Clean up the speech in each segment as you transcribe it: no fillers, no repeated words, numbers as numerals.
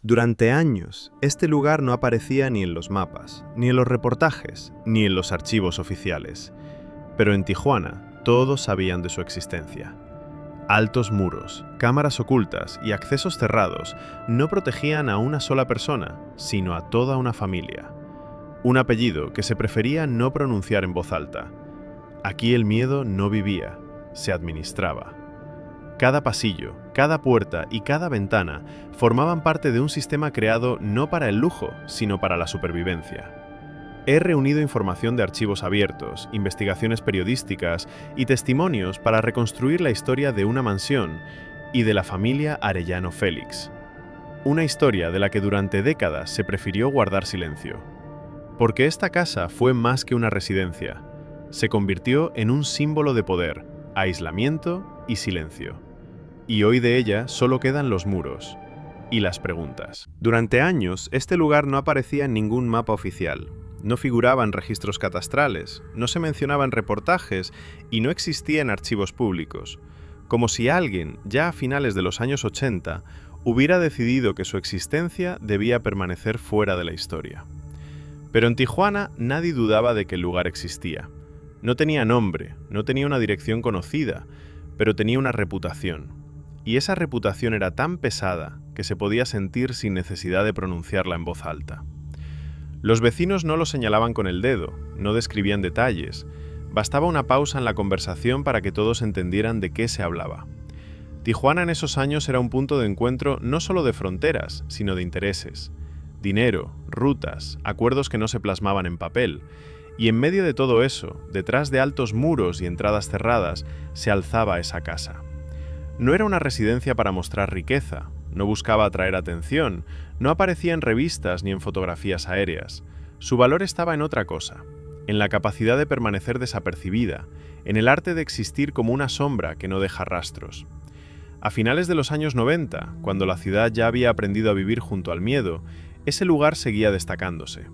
Durante años, este lugar no aparecía ni en los mapas, ni en los reportajes, ni en los archivos oficiales. Pero en Tijuana, todos sabían de su existencia. Altos muros, cámaras ocultas y accesos cerrados no protegían a una sola persona, sino a toda una familia. Un apellido que se prefería no pronunciar en voz alta. Aquí el miedo no vivía, se administraba. Cada pasillo, cada puerta y cada ventana formaban parte de un sistema creado no para el lujo, sino para la supervivencia. He reunido información de archivos abiertos, investigaciones periodísticas y testimonios para reconstruir la historia de una mansión y de la familia Arellano Félix. Una historia de la que durante décadas se prefirió guardar silencio. Porque esta casa fue más que una residencia. Se convirtió en un símbolo de poder, aislamiento y silencio. Y hoy de ella solo quedan los muros y las preguntas. Durante años, este lugar no aparecía en ningún mapa oficial. No figuraba en registros catastrales, no se mencionaba en reportajes y no existía en archivos públicos. Como si alguien, ya a finales de los años 80, hubiera decidido que su existencia debía permanecer fuera de la historia. Pero en Tijuana nadie dudaba de que el lugar existía. No tenía nombre, no tenía una dirección conocida, pero tenía una reputación. Y esa reputación era tan pesada que se podía sentir sin necesidad de pronunciarla en voz alta. Los vecinos no lo señalaban con el dedo, no describían detalles. Bastaba una pausa en la conversación para que todos entendieran de qué se hablaba. Tijuana en esos años era un punto de encuentro no solo de fronteras, sino de intereses. Dinero, rutas, acuerdos que no se plasmaban en papel. Y en medio de todo eso, detrás de altos muros y entradas cerradas, se alzaba esa casa. No era una residencia para mostrar riqueza, no buscaba atraer atención, no aparecía en revistas ni en fotografías aéreas. Su valor estaba en otra cosa, en la capacidad de permanecer desapercibida, en el arte de existir como una sombra que no deja rastros. A finales de los años 90, cuando la ciudad ya había aprendido a vivir junto al miedo, ese lugar seguía destacándose.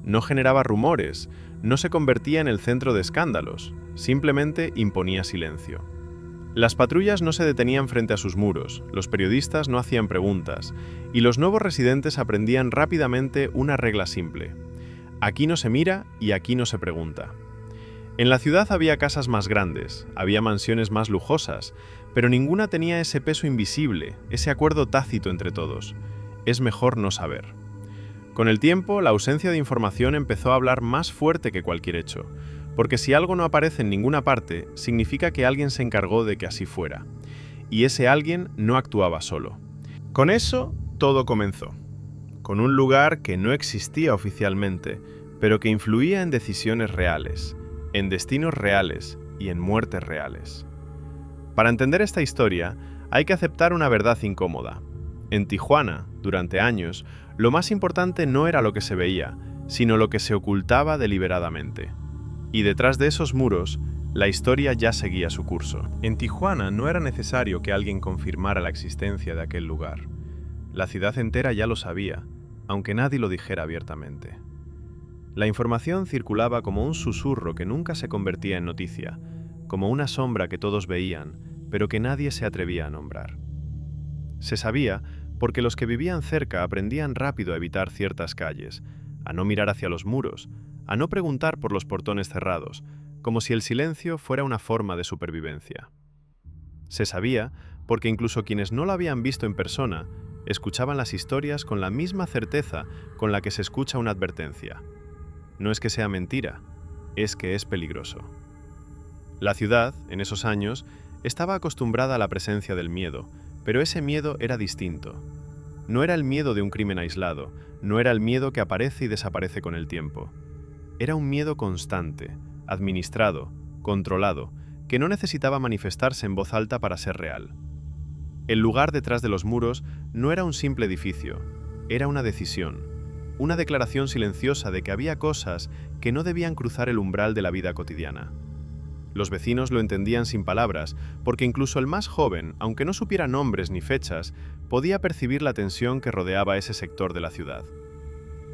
No generaba rumores, no se convertía en el centro de escándalos, simplemente imponía silencio. Las patrullas no se detenían frente a sus muros, los periodistas no hacían preguntas, y los nuevos residentes aprendían rápidamente una regla simple. Aquí no se mira y aquí no se pregunta. En la ciudad había casas más grandes, había mansiones más lujosas, pero ninguna tenía ese peso invisible, ese acuerdo tácito entre todos. Es mejor no saber. Con el tiempo, la ausencia de información empezó a hablar más fuerte que cualquier hecho, porque si algo no aparece en ninguna parte, significa que alguien se encargó de que así fuera. Y ese alguien no actuaba solo. Con eso, todo comenzó. Con un lugar que no existía oficialmente, pero que influía en decisiones reales, en destinos reales y en muertes reales. Para entender esta historia, hay que aceptar una verdad incómoda. En Tijuana, durante años, lo más importante no era lo que se veía, sino lo que se ocultaba deliberadamente. Y detrás de esos muros, la historia ya seguía su curso. En Tijuana no era necesario que alguien confirmara la existencia de aquel lugar. La ciudad entera ya lo sabía, aunque nadie lo dijera abiertamente. La información circulaba como un susurro que nunca se convertía en noticia, como una sombra que todos veían, pero que nadie se atrevía a nombrar. Se sabía porque los que vivían cerca aprendían rápido a evitar ciertas calles, a no mirar hacia los muros, a no preguntar por los portones cerrados, como si el silencio fuera una forma de supervivencia. Se sabía porque incluso quienes no lo habían visto en persona, escuchaban las historias con la misma certeza con la que se escucha una advertencia. No es que sea mentira, es que es peligroso. La ciudad, en esos años, estaba acostumbrada a la presencia del miedo, pero ese miedo era distinto. No era el miedo de un crimen aislado, no era el miedo que aparece y desaparece con el tiempo. Era un miedo constante, administrado, controlado, que no necesitaba manifestarse en voz alta para ser real. El lugar detrás de los muros no era un simple edificio, era una decisión, una declaración silenciosa de que había cosas que no debían cruzar el umbral de la vida cotidiana. Los vecinos lo entendían sin palabras, porque incluso el más joven, aunque no supiera nombres ni fechas, podía percibir la tensión que rodeaba ese sector de la ciudad.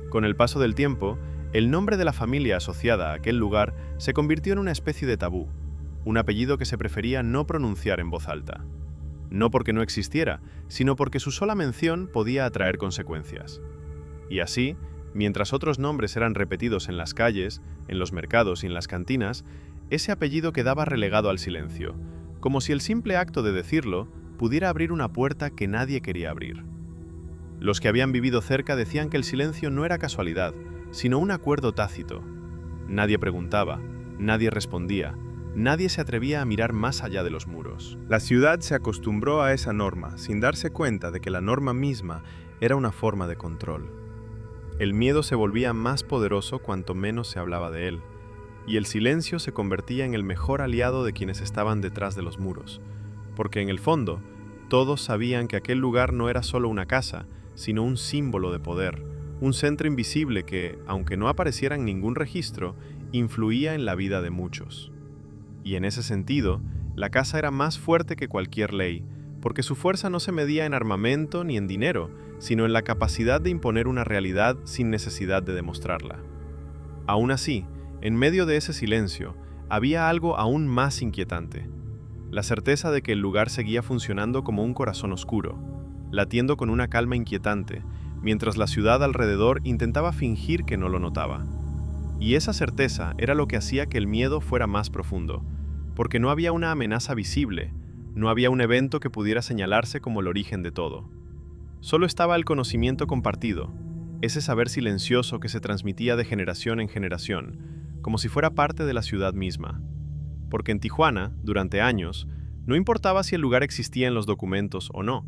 Con el paso del tiempo, el nombre de la familia asociada a aquel lugar se convirtió en una especie de tabú, un apellido que se prefería no pronunciar en voz alta. no porque no existiera, sino porque su sola mención podía atraer consecuencias. Y así, mientras otros nombres eran repetidos en las calles, en los mercados y en las cantinas, ese apellido quedaba relegado al silencio, como si el simple acto de decirlo pudiera abrir una puerta que nadie quería abrir. Los que habían vivido cerca decían que el silencio no era casualidad, sino un acuerdo tácito. Nadie preguntaba, nadie respondía, nadie se atrevía a mirar más allá de los muros. La ciudad se acostumbró a esa norma, sin darse cuenta de que la norma misma era una forma de control. El miedo se volvía más poderoso cuanto menos se hablaba de él, y el silencio se convertía en el mejor aliado de quienes estaban detrás de los muros, porque en el fondo, todos sabían que aquel lugar no era solo una casa, sino un símbolo de poder, un centro invisible que, aunque no apareciera en ningún registro, influía en la vida de muchos. Y en ese sentido, la casa era más fuerte que cualquier ley, porque su fuerza no se medía en armamento ni en dinero, sino en la capacidad de imponer una realidad sin necesidad de demostrarla. Aún así, en medio de ese silencio, había algo aún más inquietante: la certeza de que el lugar seguía funcionando como un corazón oscuro, latiendo con una calma inquietante, mientras la ciudad alrededor intentaba fingir que no lo notaba. Y esa certeza era lo que hacía que el miedo fuera más profundo, porque no había una amenaza visible, no había un evento que pudiera señalarse como el origen de todo. Solo estaba el conocimiento compartido, ese saber silencioso que se transmitía de generación en generación, como si fuera parte de la ciudad misma. Porque en Tijuana, durante años, no importaba si el lugar existía en los documentos o no,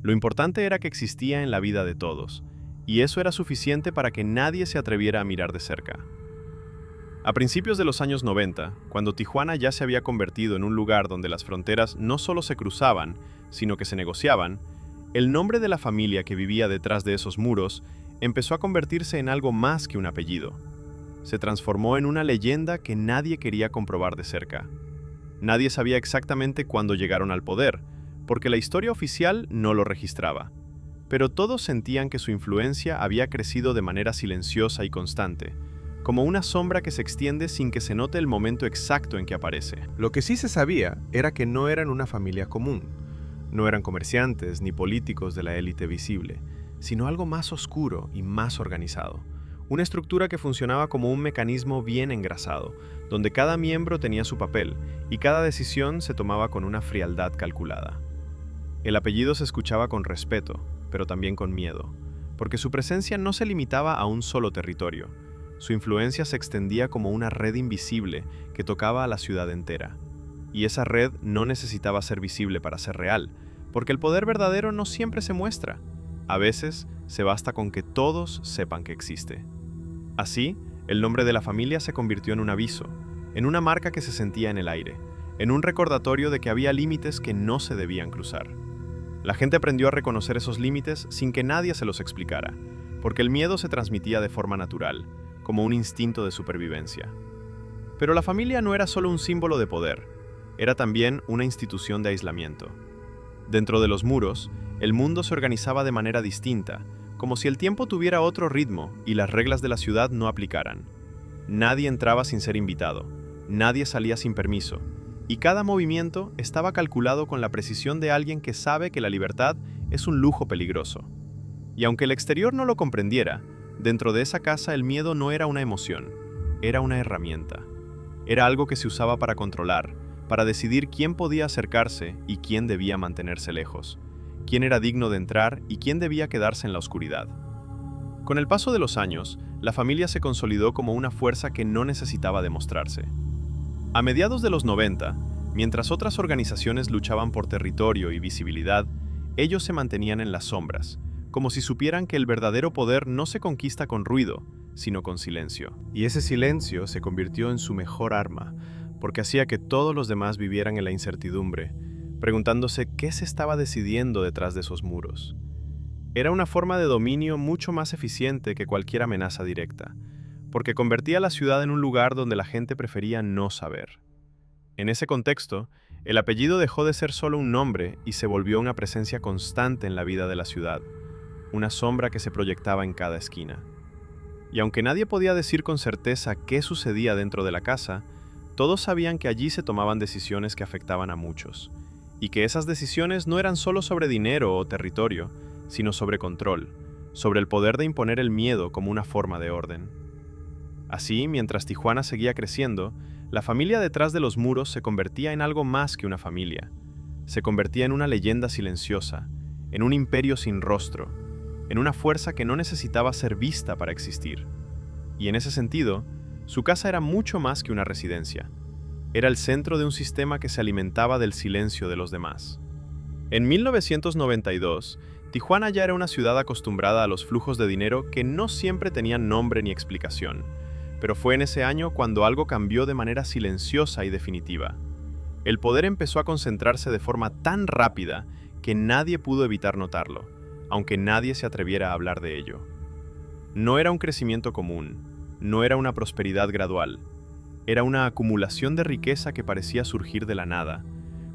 lo importante era que existía en la vida de todos, y eso era suficiente para que nadie se atreviera a mirar de cerca. A principios de los años 90, cuando Tijuana ya se había convertido en un lugar donde las fronteras no solo se cruzaban, sino que se negociaban, el nombre de la familia que vivía detrás de esos muros empezó a convertirse en algo más que un apellido. Se transformó en una leyenda que nadie quería comprobar de cerca. Nadie sabía exactamente cuándo llegaron al poder, porque la historia oficial no lo registraba. Pero todos sentían que su influencia había crecido de manera silenciosa y constante, como una sombra que se extiende sin que se note el momento exacto en que aparece. Lo que sí se sabía era que no eran una familia común. No eran comerciantes ni políticos de la élite visible, sino algo más oscuro y más organizado. Una estructura que funcionaba como un mecanismo bien engrasado, donde cada miembro tenía su papel y cada decisión se tomaba con una frialdad calculada. El apellido se escuchaba con respeto, pero también con miedo, porque su presencia no se limitaba a un solo territorio. Su influencia se extendía como una red invisible que tocaba a la ciudad entera. Y esa red no necesitaba ser visible para ser real, porque el poder verdadero no siempre se muestra. A veces, se basta con que todos sepan que existe. Así, el nombre de la familia se convirtió en un aviso, en una marca que se sentía en el aire, en un recordatorio de que había límites que no se debían cruzar. La gente aprendió a reconocer esos límites sin que nadie se los explicara, porque el miedo se transmitía de forma natural, como un instinto de supervivencia. Pero la familia no era solo un símbolo de poder, era también una institución de aislamiento. Dentro de los muros, el mundo se organizaba de manera distinta, como si el tiempo tuviera otro ritmo y las reglas de la ciudad no aplicaran. Nadie entraba sin ser invitado, nadie salía sin permiso, y cada movimiento estaba calculado con la precisión de alguien que sabe que la libertad es un lujo peligroso. Y aunque el exterior no lo comprendiera, dentro de esa casa el miedo no era una emoción, era una herramienta. Era algo que se usaba para controlar, para decidir quién podía acercarse y quién debía mantenerse lejos, quién era digno de entrar y quién debía quedarse en la oscuridad. Con el paso de los años, la familia se consolidó como una fuerza que no necesitaba demostrarse. A mediados de los 90, mientras otras organizaciones luchaban por territorio y visibilidad, ellos se mantenían en las sombras, como si supieran que el verdadero poder no se conquista con ruido, sino con silencio. Y ese silencio se convirtió en su mejor arma, porque hacía que todos los demás vivieran en la incertidumbre, preguntándose qué se estaba decidiendo detrás de esos muros. Era una forma de dominio mucho más eficiente que cualquier amenaza directa, porque convertía a la ciudad en un lugar donde la gente prefería no saber. En ese contexto, el apellido dejó de ser solo un nombre y se volvió una presencia constante en la vida de la ciudad, una sombra que se proyectaba en cada esquina. Y aunque nadie podía decir con certeza qué sucedía dentro de la casa, todos sabían que allí se tomaban decisiones que afectaban a muchos, y que esas decisiones no eran solo sobre dinero o territorio, sino sobre control, sobre el poder de imponer el miedo como una forma de orden. Así, mientras Tijuana seguía creciendo, la familia detrás de los muros se convertía en algo más que una familia. Se convertía en una leyenda silenciosa, en un imperio sin rostro, en una fuerza que no necesitaba ser vista para existir. Y en ese sentido, su casa era mucho más que una residencia. Era el centro de un sistema que se alimentaba del silencio de los demás. En 1992, Tijuana ya era una ciudad acostumbrada a los flujos de dinero que no siempre tenían nombre ni explicación, pero fue en ese año cuando algo cambió de manera silenciosa y definitiva. El poder empezó a concentrarse de forma tan rápida que nadie pudo evitar notarlo, aunque nadie se atreviera a hablar de ello. No era un crecimiento común, no era una prosperidad gradual, era una acumulación de riqueza que parecía surgir de la nada,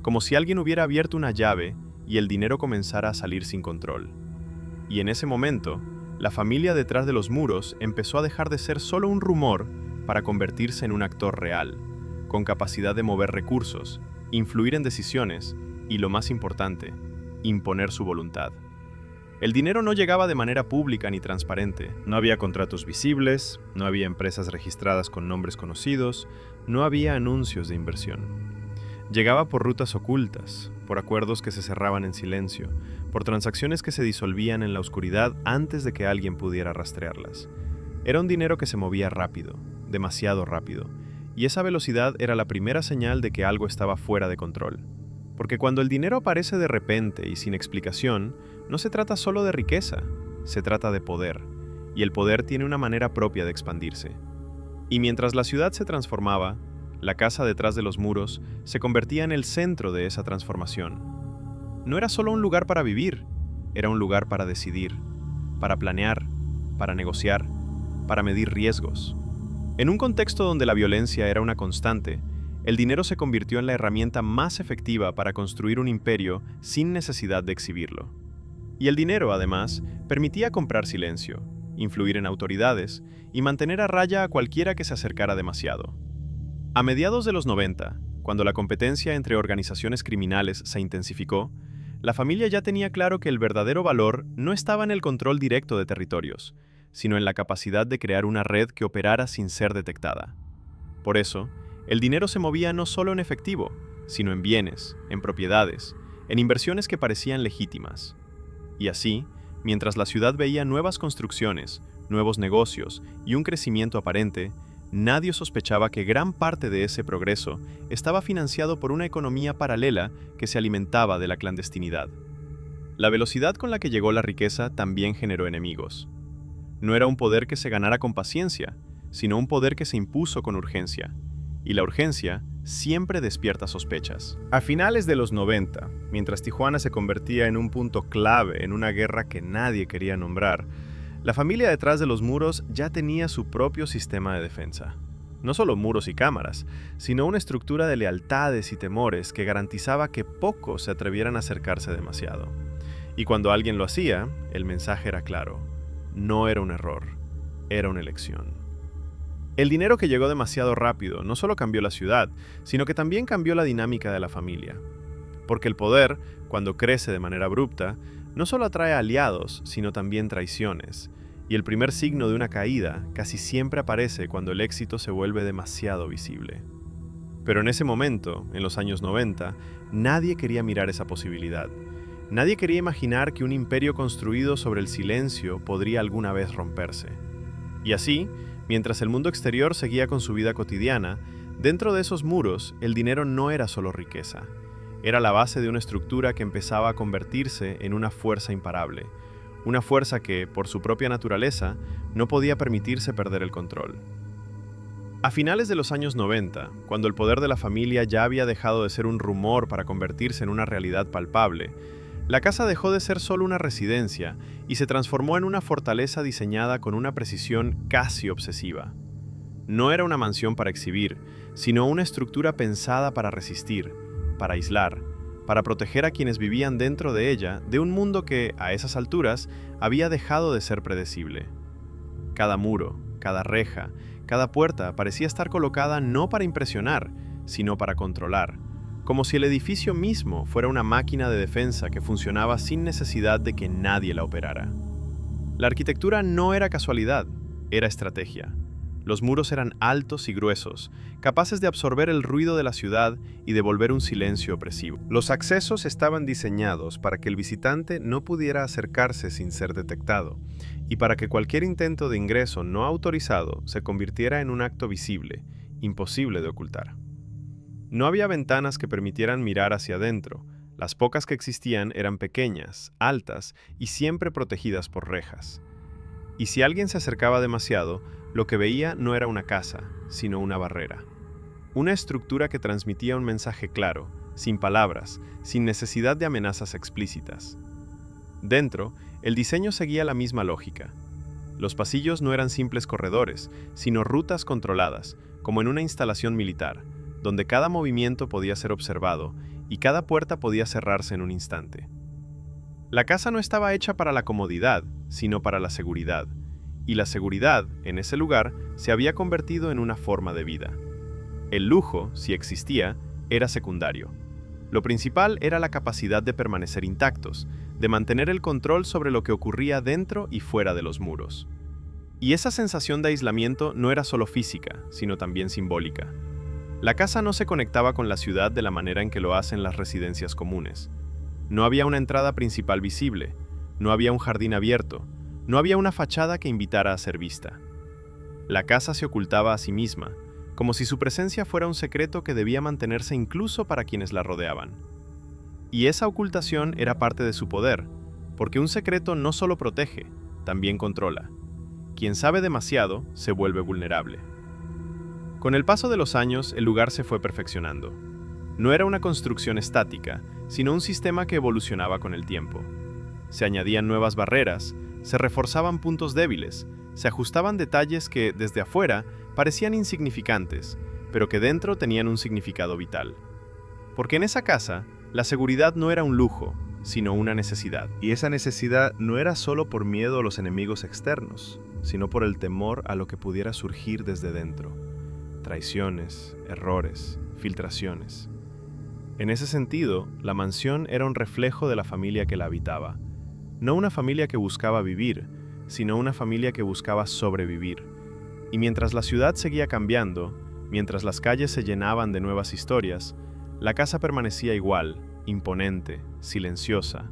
como si alguien hubiera abierto una llave y el dinero comenzara a salir sin control. Y en ese momento, la familia detrás de los muros empezó a dejar de ser solo un rumor para convertirse en un actor real, con capacidad de mover recursos, influir en decisiones y, lo más importante, imponer su voluntad. El dinero no llegaba de manera pública ni transparente. No había contratos visibles, no había empresas registradas con nombres conocidos, no había anuncios de inversión. Llegaba por rutas ocultas, por acuerdos que se cerraban en silencio, por transacciones que se disolvían en la oscuridad antes de que alguien pudiera rastrearlas. Era un dinero que se movía rápido, demasiado rápido, y esa velocidad era la primera señal de que algo estaba fuera de control. Porque cuando el dinero aparece de repente y sin explicación, no se trata solo de riqueza, se trata de poder, y el poder tiene una manera propia de expandirse. Y mientras la ciudad se transformaba, la casa detrás de los muros se convertía en el centro de esa transformación. No era solo un lugar para vivir, era un lugar para decidir, para planear, para negociar, para medir riesgos. En un contexto donde la violencia era una constante, el dinero se convirtió en la herramienta más efectiva para construir un imperio sin necesidad de exhibirlo. Y el dinero, además, permitía comprar silencio, influir en autoridades y mantener a raya a cualquiera que se acercara demasiado. A mediados de los 90, cuando la competencia entre organizaciones criminales se intensificó, la familia ya tenía claro que el verdadero valor no estaba en el control directo de territorios, sino en la capacidad de crear una red que operara sin ser detectada. Por eso, el dinero se movía no solo en efectivo, sino en bienes, en propiedades, en inversiones que parecían legítimas. Y así, mientras la ciudad veía nuevas construcciones, nuevos negocios y un crecimiento aparente, nadie sospechaba que gran parte de ese progreso estaba financiado por una economía paralela que se alimentaba de la clandestinidad. La velocidad con la que llegó la riqueza también generó enemigos. No era un poder que se ganara con paciencia, sino un poder que se impuso con urgencia. Y la urgencia siempre despierta sospechas. A finales de los 90, mientras Tijuana se convertía en un punto clave en una guerra que nadie quería nombrar, la familia detrás de los muros ya tenía su propio sistema de defensa. No solo muros y cámaras, sino una estructura de lealtades y temores que garantizaba que pocos se atrevieran a acercarse demasiado. Y cuando alguien lo hacía, el mensaje era claro. No era un error, era una elección. El dinero que llegó demasiado rápido no solo cambió la ciudad, sino que también cambió la dinámica de la familia. Porque el poder, cuando crece de manera abrupta, no solo atrae aliados, sino también traiciones. Y el primer signo de una caída casi siempre aparece cuando el éxito se vuelve demasiado visible. Pero en ese momento, en los años 90, nadie quería mirar esa posibilidad. Nadie quería imaginar que un imperio construido sobre el silencio podría alguna vez romperse. Y así, mientras el mundo exterior seguía con su vida cotidiana, dentro de esos muros el dinero no era solo riqueza. Era la base de una estructura que empezaba a convertirse en una fuerza imparable. Una fuerza que, por su propia naturaleza, no podía permitirse perder el control. A finales de los años 90, cuando el poder de la familia ya había dejado de ser un rumor para convertirse en una realidad palpable, la casa dejó de ser solo una residencia y se transformó en una fortaleza diseñada con una precisión casi obsesiva. No era una mansión para exhibir, sino una estructura pensada para resistir, para aislar, para proteger a quienes vivían dentro de ella de un mundo que, a esas alturas, había dejado de ser predecible. Cada muro, cada reja, cada puerta parecía estar colocada no para impresionar, sino para controlar, como si el edificio mismo fuera una máquina de defensa que funcionaba sin necesidad de que nadie la operara. La arquitectura no era casualidad, era estrategia. Los muros eran altos y gruesos, capaces de absorber el ruido de la ciudad y devolver un silencio opresivo. Los accesos estaban diseñados para que el visitante no pudiera acercarse sin ser detectado, y para que cualquier intento de ingreso no autorizado se convirtiera en un acto visible, imposible de ocultar. No había ventanas que permitieran mirar hacia adentro. Las pocas que existían eran pequeñas, altas y siempre protegidas por rejas. Y si alguien se acercaba demasiado, lo que veía no era una casa, sino una barrera. Una estructura que transmitía un mensaje claro, sin palabras, sin necesidad de amenazas explícitas. Dentro, el diseño seguía la misma lógica. Los pasillos no eran simples corredores, sino rutas controladas, como en una instalación militar, donde cada movimiento podía ser observado y cada puerta podía cerrarse en un instante. La casa no estaba hecha para la comodidad, sino para la seguridad. Y la seguridad, en ese lugar, se había convertido en una forma de vida. El lujo, si existía, era secundario. Lo principal era la capacidad de permanecer intactos, de mantener el control sobre lo que ocurría dentro y fuera de los muros. Y esa sensación de aislamiento no era solo física, sino también simbólica. La casa no se conectaba con la ciudad de la manera en que lo hacen las residencias comunes. No había una entrada principal visible, no había un jardín abierto, no había una fachada que invitara a ser vista. La casa se ocultaba a sí misma, como si su presencia fuera un secreto que debía mantenerse incluso para quienes la rodeaban. Y esa ocultación era parte de su poder, porque un secreto no solo protege, también controla. Quien sabe demasiado se vuelve vulnerable. Con el paso de los años, el lugar se fue perfeccionando. No era una construcción estática, sino un sistema que evolucionaba con el tiempo. Se añadían nuevas barreras, se reforzaban puntos débiles, se ajustaban detalles que, desde afuera, parecían insignificantes, pero que dentro tenían un significado vital. Porque en esa casa, la seguridad no era un lujo, sino una necesidad. Y esa necesidad no era solo por miedo a los enemigos externos, sino por el temor a lo que pudiera surgir desde dentro. Traiciones, errores, filtraciones. En ese sentido, la mansión era un reflejo de la familia que la habitaba. No una familia que buscaba vivir, sino una familia que buscaba sobrevivir. Y mientras la ciudad seguía cambiando, mientras las calles se llenaban de nuevas historias, la casa permanecía igual, imponente, silenciosa,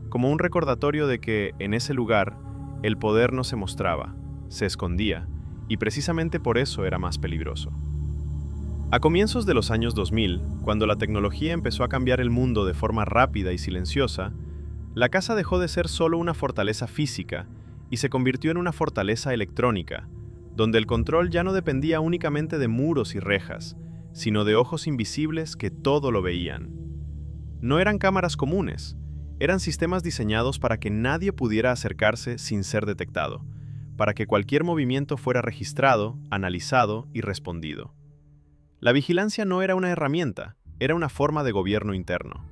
como un recordatorio de que, en ese lugar, el poder no se mostraba, se escondía, y precisamente por eso era más peligroso. A comienzos de los años 2000, cuando la tecnología empezó a cambiar el mundo de forma rápida y silenciosa, la casa dejó de ser solo una fortaleza física y se convirtió en una fortaleza electrónica, donde el control ya no dependía únicamente de muros y rejas, sino de ojos invisibles que todo lo veían. No eran cámaras comunes, eran sistemas diseñados para que nadie pudiera acercarse sin ser detectado, para que cualquier movimiento fuera registrado, analizado y respondido. La vigilancia no era una herramienta, era una forma de gobierno interno.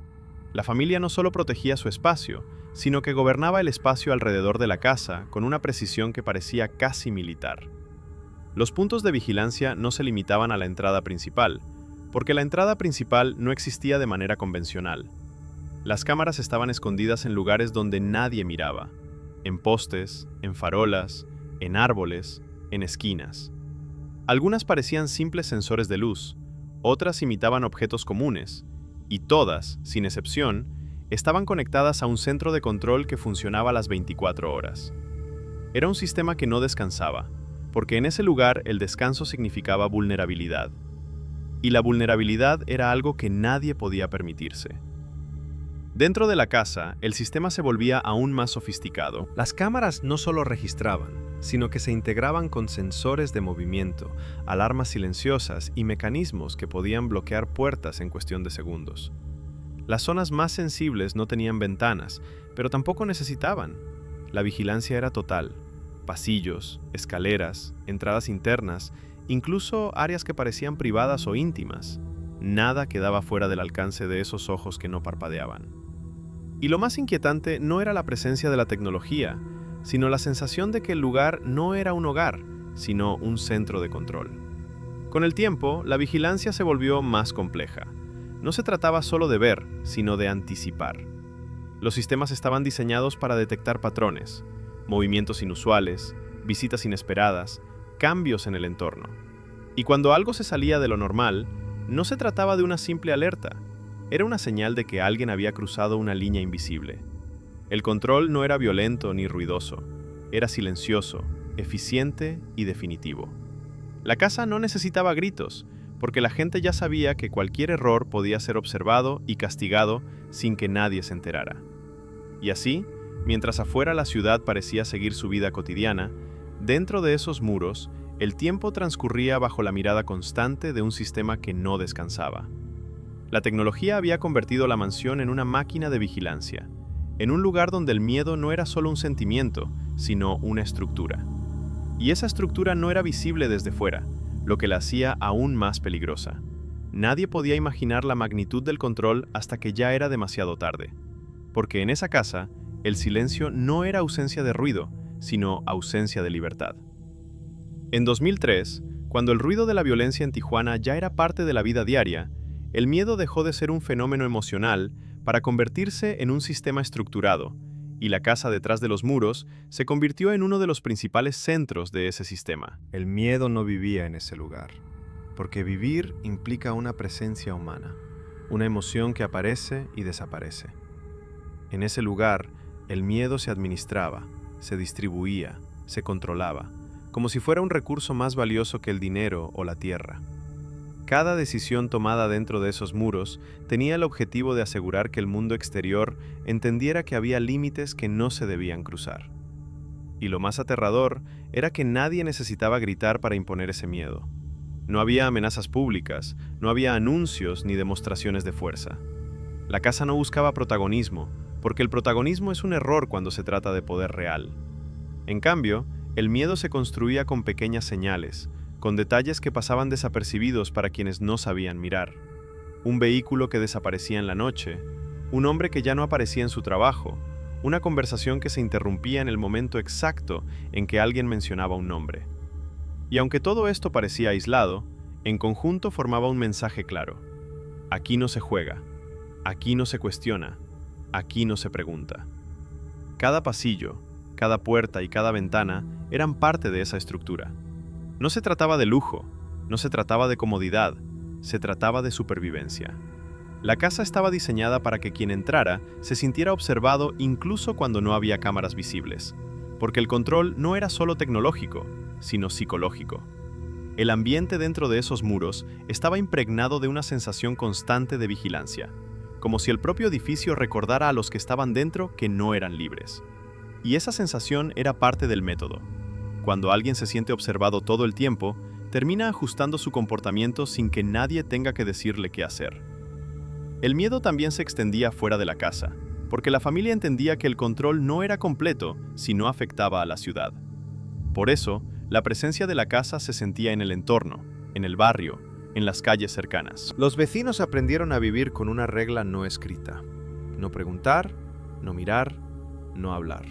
La familia no solo protegía su espacio, sino que gobernaba el espacio alrededor de la casa con una precisión que parecía casi militar. Los puntos de vigilancia no se limitaban a la entrada principal, porque la entrada principal no existía de manera convencional. Las cámaras estaban escondidas en lugares donde nadie miraba, en postes, en farolas, en árboles, en esquinas. Algunas parecían simples sensores de luz, otras imitaban objetos comunes, y todas, sin excepción, estaban conectadas a un centro de control que funcionaba las 24 horas. Era un sistema que no descansaba, porque en ese lugar el descanso significaba vulnerabilidad. Y la vulnerabilidad era algo que nadie podía permitirse. Dentro de la casa, el sistema se volvía aún más sofisticado. Las cámaras no solo registraban, sino que se integraban con sensores de movimiento, alarmas silenciosas y mecanismos que podían bloquear puertas en cuestión de segundos. Las zonas más sensibles no tenían ventanas, pero tampoco necesitaban. La vigilancia era total. Pasillos, escaleras, entradas internas, incluso áreas que parecían privadas o íntimas. Nada quedaba fuera del alcance de esos ojos que no parpadeaban. Y lo más inquietante no era la presencia de la tecnología, sino la sensación de que el lugar no era un hogar, sino un centro de control. Con el tiempo, la vigilancia se volvió más compleja. no se trataba solo de ver, sino de anticipar. Los sistemas estaban diseñados para detectar patrones, movimientos inusuales, visitas inesperadas, cambios en el entorno. Y cuando algo se salía de lo normal, no se trataba de una simple alerta, era una señal de que alguien había cruzado una línea invisible. El control no era violento ni ruidoso, era silencioso, eficiente y definitivo. La casa no necesitaba gritos, porque la gente ya sabía que cualquier error podía ser observado y castigado sin que nadie se enterara. Y así, mientras afuera la ciudad parecía seguir su vida cotidiana, dentro de esos muros, el tiempo transcurría bajo la mirada constante de un sistema que no descansaba. La tecnología había convertido la mansión en una máquina de vigilancia, en un lugar donde el miedo no era solo un sentimiento, sino una estructura. Y esa estructura no era visible desde fuera, lo que la hacía aún más peligrosa. Nadie podía imaginar la magnitud del control hasta que ya era demasiado tarde. Porque en esa casa, el silencio no era ausencia de ruido, sino ausencia de libertad. En 2003, cuando el ruido de la violencia en Tijuana ya era parte de la vida diaria, el miedo dejó de ser un fenómeno emocional para convertirse en un sistema estructurado, y la casa detrás de los muros se convirtió en uno de los principales centros de ese sistema. El miedo no vivía en ese lugar, porque vivir implica una presencia humana, una emoción que aparece y desaparece. En ese lugar, el miedo se administraba, se distribuía, se controlaba, como si fuera un recurso más valioso que el dinero o la tierra. Cada decisión tomada dentro de esos muros tenía el objetivo de asegurar que el mundo exterior entendiera que había límites que no se debían cruzar. Y lo más aterrador era que nadie necesitaba gritar para imponer ese miedo. No había amenazas públicas, no había anuncios ni demostraciones de fuerza. La casa no buscaba protagonismo, porque el protagonismo es un error cuando se trata de poder real. En cambio, el miedo se construía con pequeñas señales, con detalles que pasaban desapercibidos para quienes no sabían mirar. Un vehículo que desaparecía en la noche, un hombre que ya no aparecía en su trabajo, una conversación que se interrumpía en el momento exacto en que alguien mencionaba un nombre. Y aunque todo esto parecía aislado, en conjunto formaba un mensaje claro. Aquí no se juega, aquí no se cuestiona, aquí no se pregunta. Cada pasillo, cada puerta y cada ventana eran parte de esa estructura. No se trataba de lujo, no se trataba de comodidad, se trataba de supervivencia. La casa estaba diseñada para que quien entrara se sintiera observado incluso cuando no había cámaras visibles, porque el control no era solo tecnológico, sino psicológico. El ambiente dentro de esos muros estaba impregnado de una sensación constante de vigilancia, como si el propio edificio recordara a los que estaban dentro que no eran libres. Y esa sensación era parte del método. Cuando alguien se siente observado todo el tiempo, termina ajustando su comportamiento sin que nadie tenga que decirle qué hacer. El miedo también se extendía fuera de la casa, porque la familia entendía que el control no era completo si no afectaba a la ciudad. Por eso, la presencia de la casa se sentía en el entorno, en el barrio, en las calles cercanas. Los vecinos aprendieron a vivir con una regla no escrita: no preguntar, no mirar, no hablar.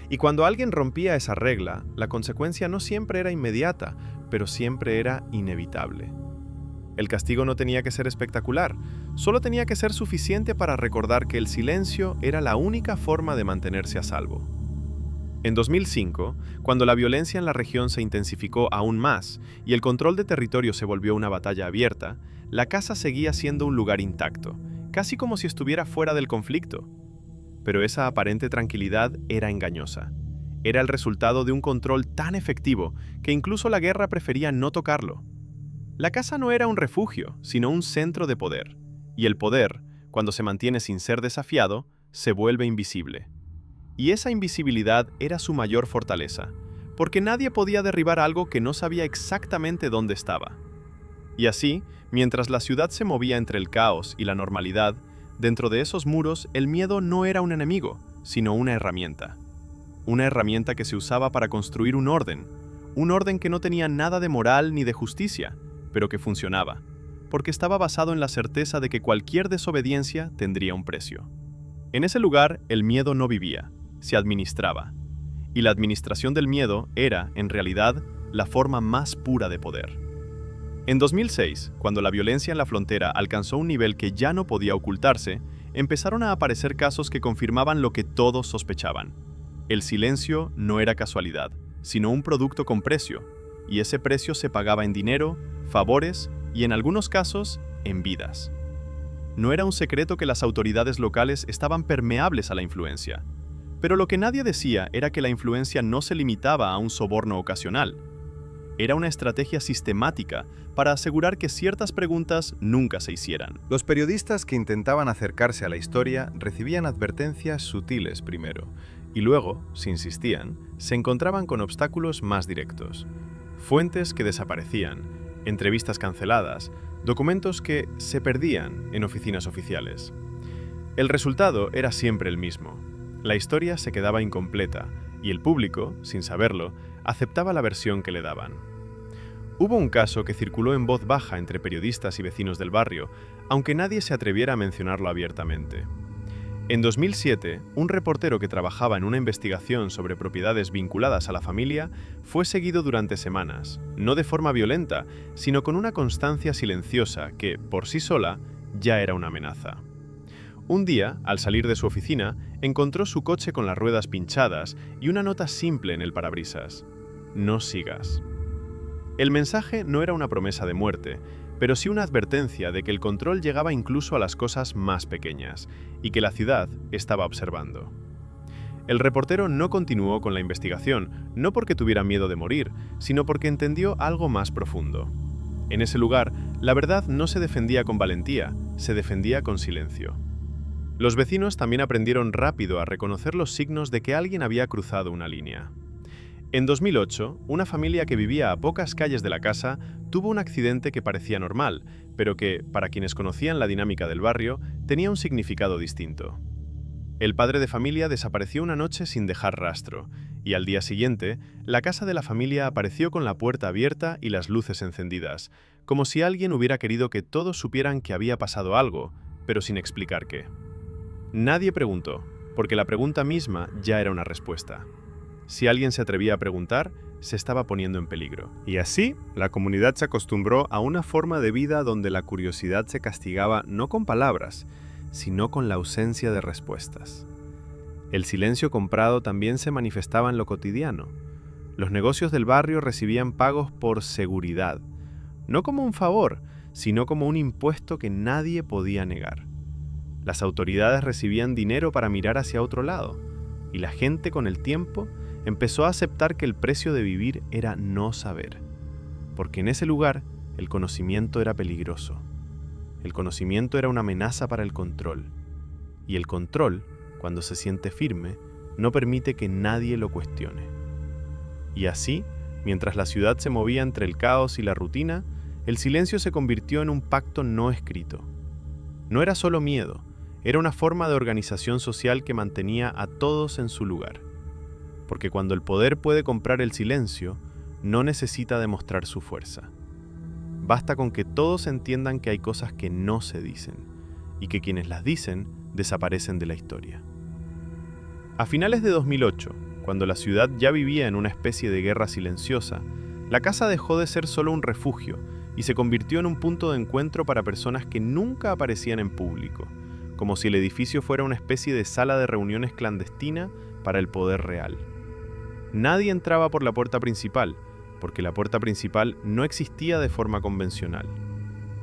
Y cuando alguien rompía esa regla, la consecuencia no siempre era inmediata, pero siempre era inevitable. El castigo no tenía que ser espectacular, solo tenía que ser suficiente para recordar que el silencio era la única forma de mantenerse a salvo. En 2005, cuando la violencia en la región se intensificó aún más y el control de territorio se volvió una batalla abierta, la casa seguía siendo un lugar intacto, casi como si estuviera fuera del conflicto. Pero esa aparente tranquilidad era engañosa. Era el resultado de un control tan efectivo que incluso la guerra prefería no tocarlo. La casa no era un refugio, sino un centro de poder. Y el poder, cuando se mantiene sin ser desafiado, se vuelve invisible. Y esa invisibilidad era su mayor fortaleza, porque nadie podía derribar algo que no sabía exactamente dónde estaba. Y así, mientras la ciudad se movía entre el caos y la normalidad, dentro de esos muros el miedo no era un enemigo, sino una herramienta. Una herramienta que se usaba para construir un orden que no tenía nada de moral ni de justicia, pero que funcionaba, porque estaba basado en la certeza de que cualquier desobediencia tendría un precio. En ese lugar el miedo no vivía, se administraba, y la administración del miedo era, en realidad, la forma más pura de poder. En 2006, cuando la violencia en la frontera alcanzó un nivel que ya no podía ocultarse, empezaron a aparecer casos que confirmaban lo que todos sospechaban. El silencio no era casualidad, sino un producto con precio, y ese precio se pagaba en dinero, favores y, en algunos casos, en vidas. No era un secreto que las autoridades locales estaban permeables a la influencia, pero lo que nadie decía era que la influencia no se limitaba a un soborno ocasional. Era una estrategia sistemática para asegurar que ciertas preguntas nunca se hicieran. Los periodistas que intentaban acercarse a la historia recibían advertencias sutiles primero, y luego, si insistían, se encontraban con obstáculos más directos. Fuentes que desaparecían, entrevistas canceladas, documentos que se perdían en oficinas oficiales. El resultado era siempre el mismo. La historia se quedaba incompleta, y el público, sin saberlo, aceptaba la versión que le daban. Hubo un caso que circuló en voz baja entre periodistas y vecinos del barrio, aunque nadie se atreviera a mencionarlo abiertamente. En 2007, un reportero que trabajaba en una investigación sobre propiedades vinculadas a la familia fue seguido durante semanas, no de forma violenta, sino con una constancia silenciosa que, por sí sola, ya era una amenaza. Un día, al salir de su oficina, encontró su coche con las ruedas pinchadas y una nota simple en el parabrisas: "No sigas". El mensaje no era una promesa de muerte, pero sí una advertencia de que el control llegaba incluso a las cosas más pequeñas y que la ciudad estaba observando. El reportero no continuó con la investigación, no porque tuviera miedo de morir, sino porque entendió algo más profundo. En ese lugar, la verdad no se defendía con valentía, se defendía con silencio. Los vecinos también aprendieron rápido a reconocer los signos de que alguien había cruzado una línea. En 2008, una familia que vivía a pocas calles de la casa tuvo un accidente que parecía normal, pero que, para quienes conocían la dinámica del barrio, tenía un significado distinto. El padre de familia desapareció una noche sin dejar rastro, y al día siguiente, la casa de la familia apareció con la puerta abierta y las luces encendidas, como si alguien hubiera querido que todos supieran que había pasado algo, pero sin explicar qué. Nadie preguntó, porque la pregunta misma ya era una respuesta. Si alguien se atrevía a preguntar, se estaba poniendo en peligro. Y así, la comunidad se acostumbró a una forma de vida donde la curiosidad se castigaba no con palabras, sino con la ausencia de respuestas. El silencio comprado también se manifestaba en lo cotidiano. Los negocios del barrio recibían pagos por seguridad, no como un favor, sino como un impuesto que nadie podía negar. Las autoridades recibían dinero para mirar hacia otro lado, y la gente con el tiempo empezó a aceptar que el precio de vivir era no saber, porque en ese lugar el conocimiento era peligroso. El conocimiento era una amenaza para el control, y el control, cuando se siente firme, no permite que nadie lo cuestione. Y así, mientras la ciudad se movía entre el caos y la rutina, el silencio se convirtió en un pacto no escrito. No era solo miedo, era una forma de organización social que mantenía a todos en su lugar. Porque cuando el poder puede comprar el silencio, no necesita demostrar su fuerza. Basta con que todos entiendan que hay cosas que no se dicen, y que quienes las dicen desaparecen de la historia. A finales de 2008, cuando la ciudad ya vivía en una especie de guerra silenciosa, la casa dejó de ser solo un refugio y se convirtió en un punto de encuentro para personas que nunca aparecían en público, como si el edificio fuera una especie de sala de reuniones clandestina para el poder real. Nadie entraba por la puerta principal, porque la puerta principal no existía de forma convencional.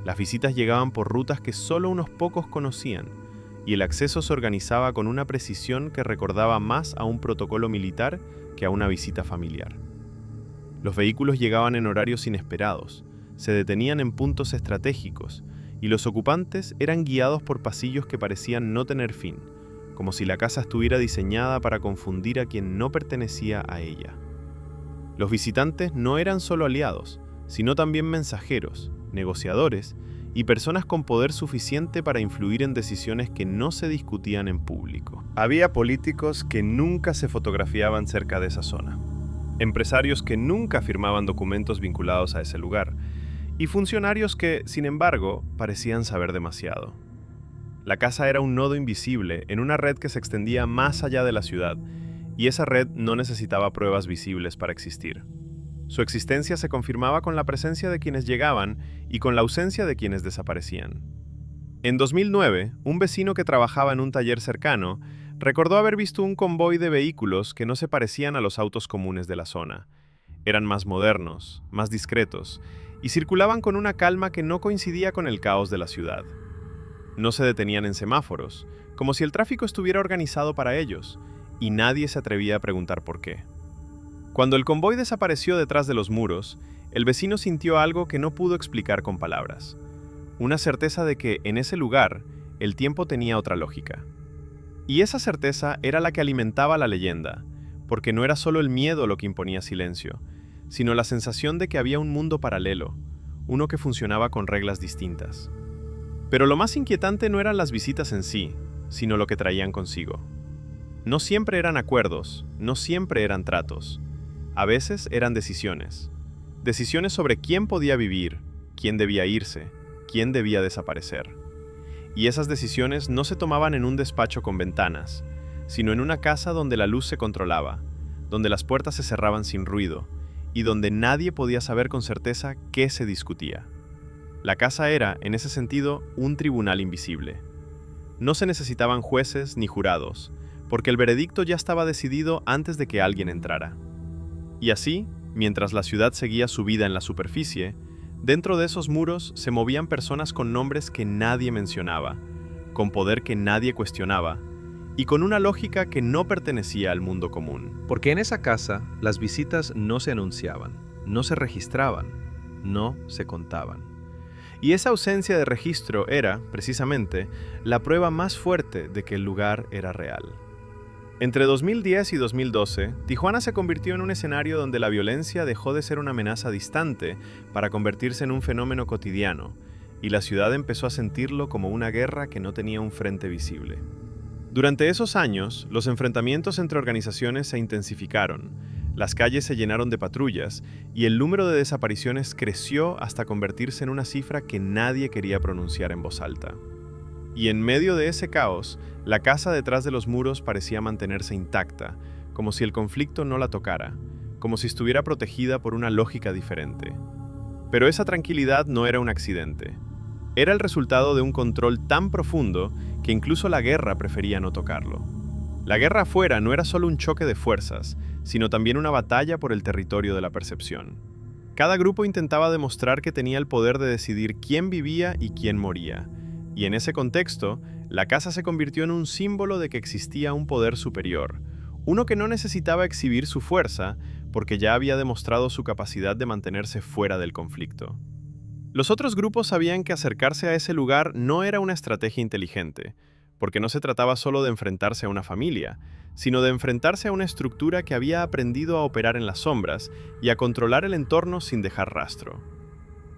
Las visitas llegaban por rutas que solo unos pocos conocían, y el acceso se organizaba con una precisión que recordaba más a un protocolo militar que a una visita familiar. Los vehículos llegaban en horarios inesperados, se detenían en puntos estratégicos, y los ocupantes eran guiados por pasillos que parecían no tener fin, como si la casa estuviera diseñada para confundir a quien no pertenecía a ella. Los visitantes no eran solo aliados, sino también mensajeros, negociadores y personas con poder suficiente para influir en decisiones que no se discutían en público. Había políticos que nunca se fotografiaban cerca de esa zona, empresarios que nunca firmaban documentos vinculados a ese lugar, y funcionarios que, sin embargo, parecían saber demasiado. La casa era un nodo invisible en una red que se extendía más allá de la ciudad, y esa red no necesitaba pruebas visibles para existir. Su existencia se confirmaba con la presencia de quienes llegaban y con la ausencia de quienes desaparecían. En 2009, un vecino que trabajaba en un taller cercano recordó haber visto un convoy de vehículos que no se parecían a los autos comunes de la zona. Eran más modernos, más discretos, y circulaban con una calma que no coincidía con el caos de la ciudad. No se detenían en semáforos, como si el tráfico estuviera organizado para ellos, y nadie se atrevía a preguntar por qué. Cuando el convoy desapareció detrás de los muros, el vecino sintió algo que no pudo explicar con palabras. Una certeza de que, en ese lugar, el tiempo tenía otra lógica. Y esa certeza era la que alimentaba la leyenda, porque no era solo el miedo lo que imponía silencio, sino la sensación de que había un mundo paralelo, uno que funcionaba con reglas distintas. Pero lo más inquietante no eran las visitas en sí, sino lo que traían consigo. No siempre eran acuerdos, no siempre eran tratos. A veces eran decisiones. Decisiones sobre quién podía vivir, quién debía irse, quién debía desaparecer. Y esas decisiones no se tomaban en un despacho con ventanas, sino en una casa donde la luz se controlaba, donde las puertas se cerraban sin ruido y donde nadie podía saber con certeza qué se discutía. La casa era, en ese sentido, un tribunal invisible. No se necesitaban jueces ni jurados, porque el veredicto ya estaba decidido antes de que alguien entrara. Y así, mientras la ciudad seguía su vida en la superficie, dentro de esos muros se movían personas con nombres que nadie mencionaba, con poder que nadie cuestionaba, y con una lógica que no pertenecía al mundo común. Porque en esa casa las visitas no se anunciaban, no se registraban, no se contaban. Y esa ausencia de registro era, precisamente, la prueba más fuerte de que el lugar era real. Entre 2010 y 2012, Tijuana se convirtió en un escenario donde la violencia dejó de ser una amenaza distante para convertirse en un fenómeno cotidiano, y la ciudad empezó a sentirlo como una guerra que no tenía un frente visible. Durante esos años, los enfrentamientos entre organizaciones se intensificaron, las calles se llenaron de patrullas y el número de desapariciones creció hasta convertirse en una cifra que nadie quería pronunciar en voz alta. Y en medio de ese caos, la casa detrás de los muros parecía mantenerse intacta, como si el conflicto no la tocara, como si estuviera protegida por una lógica diferente. Pero esa tranquilidad no era un accidente. Era el resultado de un control tan profundo que incluso la guerra prefería no tocarlo. La guerra afuera no era solo un choque de fuerzas, sino también una batalla por el territorio de la percepción. Cada grupo intentaba demostrar que tenía el poder de decidir quién vivía y quién moría, y en ese contexto, la casa se convirtió en un símbolo de que existía un poder superior, uno que no necesitaba exhibir su fuerza porque ya había demostrado su capacidad de mantenerse fuera del conflicto. Los otros grupos sabían que acercarse a ese lugar no era una estrategia inteligente, porque no se trataba solo de enfrentarse a una familia, sino de enfrentarse a una estructura que había aprendido a operar en las sombras y a controlar el entorno sin dejar rastro.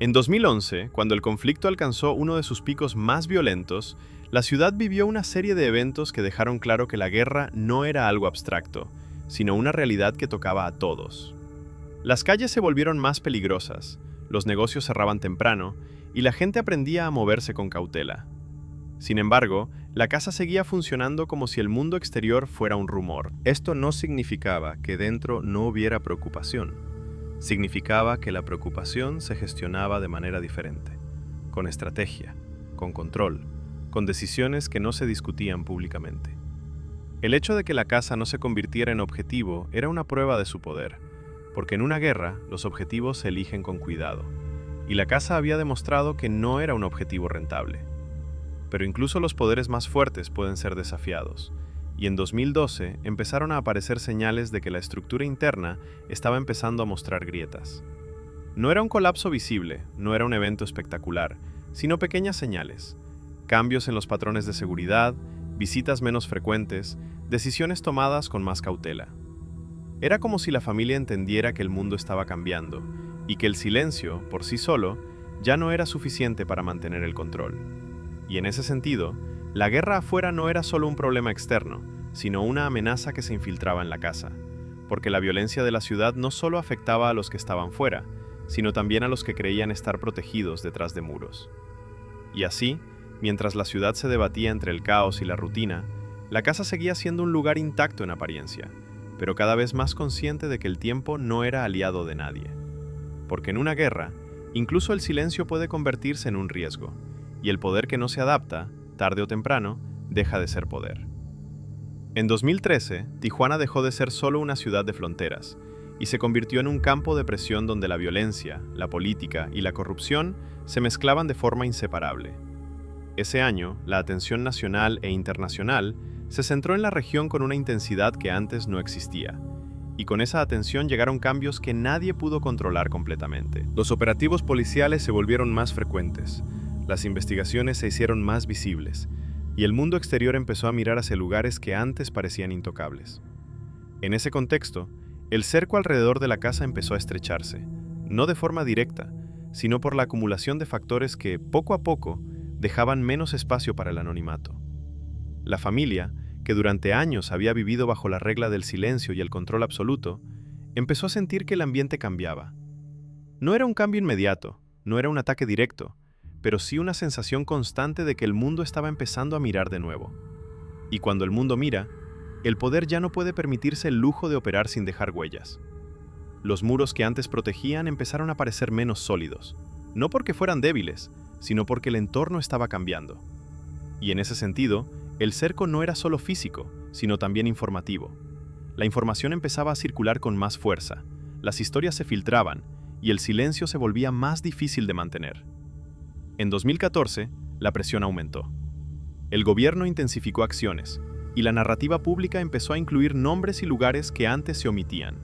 En 2011, cuando el conflicto alcanzó uno de sus picos más violentos, la ciudad vivió una serie de eventos que dejaron claro que la guerra no era algo abstracto, sino una realidad que tocaba a todos. Las calles se volvieron más peligrosas, los negocios cerraban temprano y la gente aprendía a moverse con cautela. Sin embargo, la casa seguía funcionando como si el mundo exterior fuera un rumor. Esto no significaba que dentro no hubiera preocupación. Significaba que la preocupación se gestionaba de manera diferente, con estrategia, con control, con decisiones que no se discutían públicamente. El hecho de que la casa no se convirtiera en objetivo era una prueba de su poder, porque en una guerra los objetivos se eligen con cuidado, y la casa había demostrado que no era un objetivo rentable. Pero incluso los poderes más fuertes pueden ser desafiados, y en 2012 empezaron a aparecer señales de que la estructura interna estaba empezando a mostrar grietas. No era un colapso visible, no era un evento espectacular, sino pequeñas señales, cambios en los patrones de seguridad, visitas menos frecuentes, decisiones tomadas con más cautela. Era como si la familia entendiera que el mundo estaba cambiando, y que el silencio, por sí solo, ya no era suficiente para mantener el control. Y en ese sentido, la guerra afuera no era solo un problema externo, sino una amenaza que se infiltraba en la casa, porque la violencia de la ciudad no solo afectaba a los que estaban fuera, sino también a los que creían estar protegidos detrás de muros. Y así, mientras la ciudad se debatía entre el caos y la rutina, la casa seguía siendo un lugar intacto en apariencia, pero cada vez más consciente de que el tiempo no era aliado de nadie. porque en una guerra, incluso el silencio puede convertirse en un riesgo, y el poder que no se adapta, tarde o temprano, deja de ser poder. En 2013, Tijuana dejó de ser solo una ciudad de fronteras, y se convirtió en un campo de presión donde la violencia, la política y la corrupción se mezclaban de forma inseparable. Ese año, la atención nacional e internacional se centró en la región con una intensidad que antes no existía, y con esa atención llegaron cambios que nadie pudo controlar completamente. Los operativos policiales se volvieron más frecuentes, las investigaciones se hicieron más visibles, y el mundo exterior empezó a mirar hacia lugares que antes parecían intocables. En ese contexto, el cerco alrededor de la casa empezó a estrecharse, no de forma directa, sino por la acumulación de factores que, poco a poco, dejaban menos espacio para el anonimato. La familia, que durante años había vivido bajo la regla del silencio y el control absoluto, empezó a sentir que el ambiente cambiaba. No era un cambio inmediato, no era un ataque directo, pero sí una sensación constante de que el mundo estaba empezando a mirar de nuevo. Y cuando el mundo mira, el poder ya no puede permitirse el lujo de operar sin dejar huellas. Los muros que antes protegían empezaron a parecer menos sólidos, no porque fueran débiles, sino porque el entorno estaba cambiando. Y en ese sentido, el cerco no era solo físico, sino también informativo. La información empezaba a circular con más fuerza, las historias se filtraban y el silencio se volvía más difícil de mantener. En 2014, la presión aumentó. El gobierno intensificó acciones y la narrativa pública empezó a incluir nombres y lugares que antes se omitían.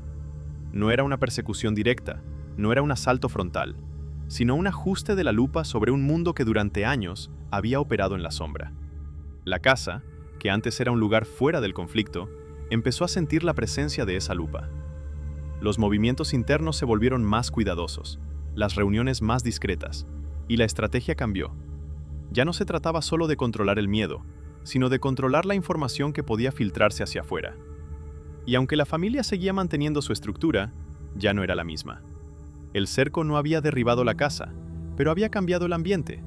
No era una persecución directa, no era un asalto frontal, sino un ajuste de la lupa sobre un mundo que durante años había operado en la sombra. La casa, que antes era un lugar fuera del conflicto, empezó a sentir la presencia de esa lupa. Los movimientos internos se volvieron más cuidadosos, las reuniones más discretas, y la estrategia cambió. Ya no se trataba solo de controlar el miedo, sino de controlar la información que podía filtrarse hacia afuera. Y aunque la familia seguía manteniendo su estructura, ya no era la misma. El cerco no había derribado la casa, pero había cambiado el ambiente.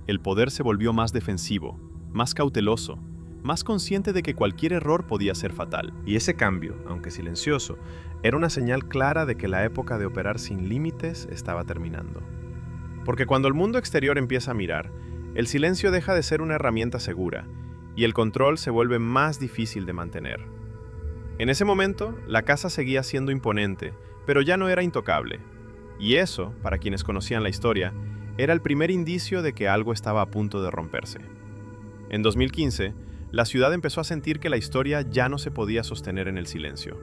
El poder se volvió más defensivo, más cauteloso, más consciente de que cualquier error podía ser fatal. Y ese cambio, aunque silencioso, era una señal clara de que la época de operar sin límites estaba terminando. Porque cuando el mundo exterior empieza a mirar, el silencio deja de ser una herramienta segura, y el control se vuelve más difícil de mantener. En ese momento, la casa seguía siendo imponente, pero ya no era intocable. Y eso, para quienes conocían la historia, era el primer indicio de que algo estaba a punto de romperse. En 2015, la ciudad empezó a sentir que la historia ya no se podía sostener en el silencio.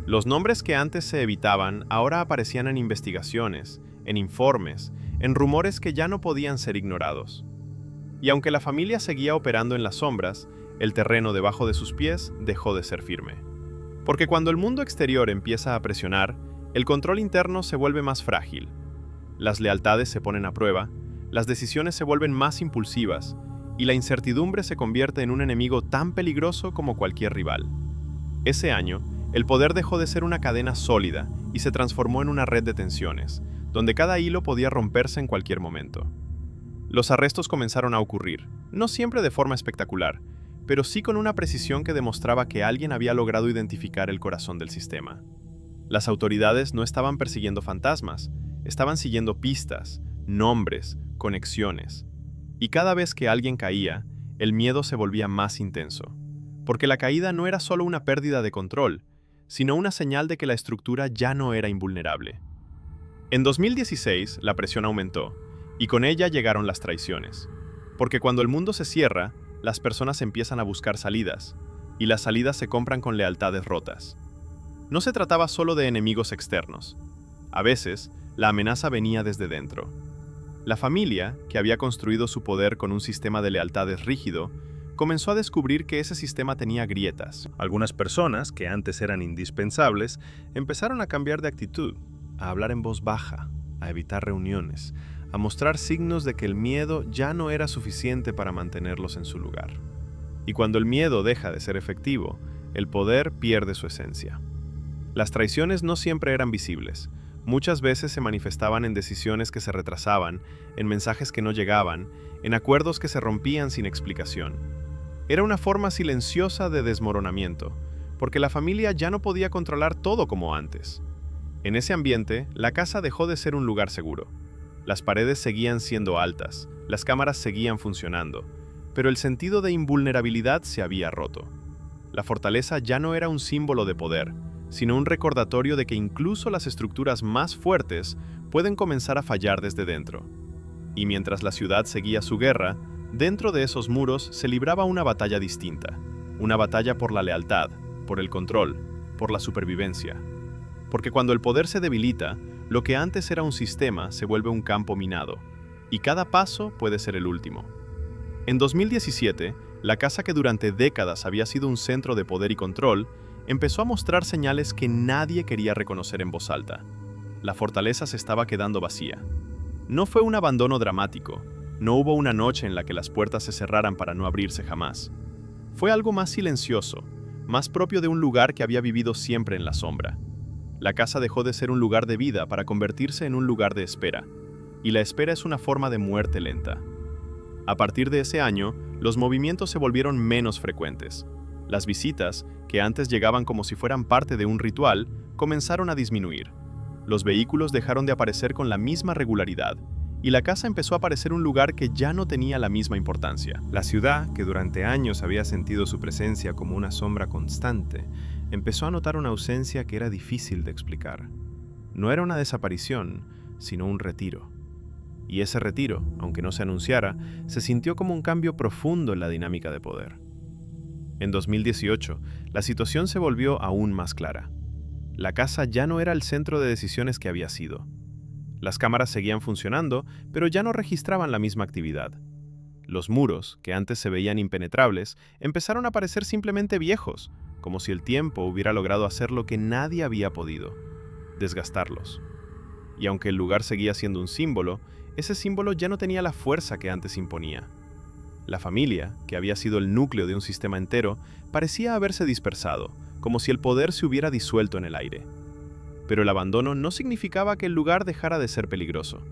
Los nombres que antes se evitaban ahora aparecían en investigaciones, en informes, en rumores que ya no podían ser ignorados. Y aunque la familia seguía operando en las sombras, el terreno debajo de sus pies dejó de ser firme. Porque cuando el mundo exterior empieza a presionar, el control interno se vuelve más frágil. Las lealtades se ponen a prueba, las decisiones se vuelven más impulsivas, y la incertidumbre se convierte en un enemigo tan peligroso como cualquier rival. Ese año, el poder dejó de ser una cadena sólida y se transformó en una red de tensiones, donde cada hilo podía romperse en cualquier momento. Los arrestos comenzaron a ocurrir, no siempre de forma espectacular, pero sí con una precisión que demostraba que alguien había logrado identificar el corazón del sistema. Las autoridades no estaban persiguiendo fantasmas, estaban siguiendo pistas, nombres, conexiones. Y cada vez que alguien caía, el miedo se volvía más intenso, porque la caída no era solo una pérdida de control, sino una señal de que la estructura ya no era invulnerable. En 2016, la presión aumentó, y con ella llegaron las traiciones, porque cuando el mundo se cierra, las personas empiezan a buscar salidas, y las salidas se compran con lealtades rotas. No se trataba solo de enemigos externos. A veces, la amenaza venía desde dentro. La familia, que había construido su poder con un sistema de lealtades rígido, comenzó a descubrir que ese sistema tenía grietas. Algunas personas, que antes eran indispensables, empezaron a cambiar de actitud, a hablar en voz baja, a evitar reuniones, a mostrar signos de que el miedo ya no era suficiente para mantenerlos en su lugar. Y cuando el miedo deja de ser efectivo, el poder pierde su esencia. Las traiciones no siempre eran visibles. Muchas veces se manifestaban en decisiones que se retrasaban, en mensajes que no llegaban, en acuerdos que se rompían sin explicación. Era una forma silenciosa de desmoronamiento, porque la familia ya no podía controlar todo como antes. En ese ambiente, la casa dejó de ser un lugar seguro. Las paredes seguían siendo altas, las cámaras seguían funcionando, pero el sentido de invulnerabilidad se había roto. La fortaleza ya no era un símbolo de poder, sino un recordatorio de que incluso las estructuras más fuertes pueden comenzar a fallar desde dentro. Y mientras la ciudad seguía su guerra, dentro de esos muros se libraba una batalla distinta, una batalla por la lealtad, por el control, por la supervivencia. Porque cuando el poder se debilita, lo que antes era un sistema se vuelve un campo minado, y cada paso puede ser el último. En 2017, la casa que durante décadas había sido un centro de poder y control, empezó a mostrar señales que nadie quería reconocer en voz alta. La fortaleza se estaba quedando vacía. No fue un abandono dramático, no hubo una noche en la que las puertas se cerraran para no abrirse jamás. Fue algo más silencioso, más propio de un lugar que había vivido siempre en la sombra. La casa dejó de ser un lugar de vida para convertirse en un lugar de espera, y la espera es una forma de muerte lenta. A partir de ese año, los movimientos se volvieron menos frecuentes. Las visitas, que antes llegaban como si fueran parte de un ritual, comenzaron a disminuir. Los vehículos dejaron de aparecer con la misma regularidad, y la casa empezó a parecer un lugar que ya no tenía la misma importancia. La ciudad, que durante años había sentido su presencia como una sombra constante, empezó a notar una ausencia que era difícil de explicar. No era una desaparición, sino un retiro. Y ese retiro, aunque no se anunciara, se sintió como un cambio profundo en la dinámica de poder. En 2018, la situación se volvió aún más clara. La casa ya no era el centro de decisiones que había sido. Las cámaras seguían funcionando, pero ya no registraban la misma actividad. Los muros, que antes se veían impenetrables, empezaron a parecer simplemente viejos, como si el tiempo hubiera logrado hacer lo que nadie había podido: desgastarlos. Y aunque el lugar seguía siendo un símbolo, ese símbolo ya no tenía la fuerza que antes imponía. La familia, que había sido el núcleo de un sistema entero, parecía haberse dispersado, como si el poder se hubiera disuelto en el aire. Pero el abandono no significaba que el lugar dejara de ser peligroso.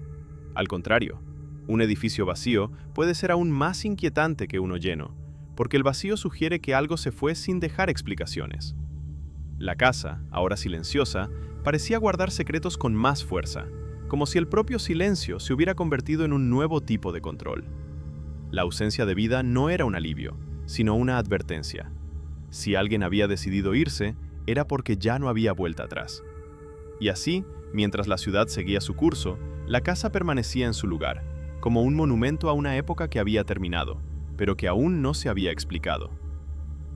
Al contrario, un edificio vacío puede ser aún más inquietante que uno lleno, porque el vacío sugiere que algo se fue sin dejar explicaciones. La casa, ahora silenciosa, parecía guardar secretos con más fuerza, como si el propio silencio se hubiera convertido en un nuevo tipo de control. La ausencia de vida no era un alivio, sino una advertencia. Si alguien había decidido irse, era porque ya no había vuelta atrás. Y así, mientras la ciudad seguía su curso, la casa permanecía en su lugar, como un monumento a una época que había terminado, pero que aún no se había explicado.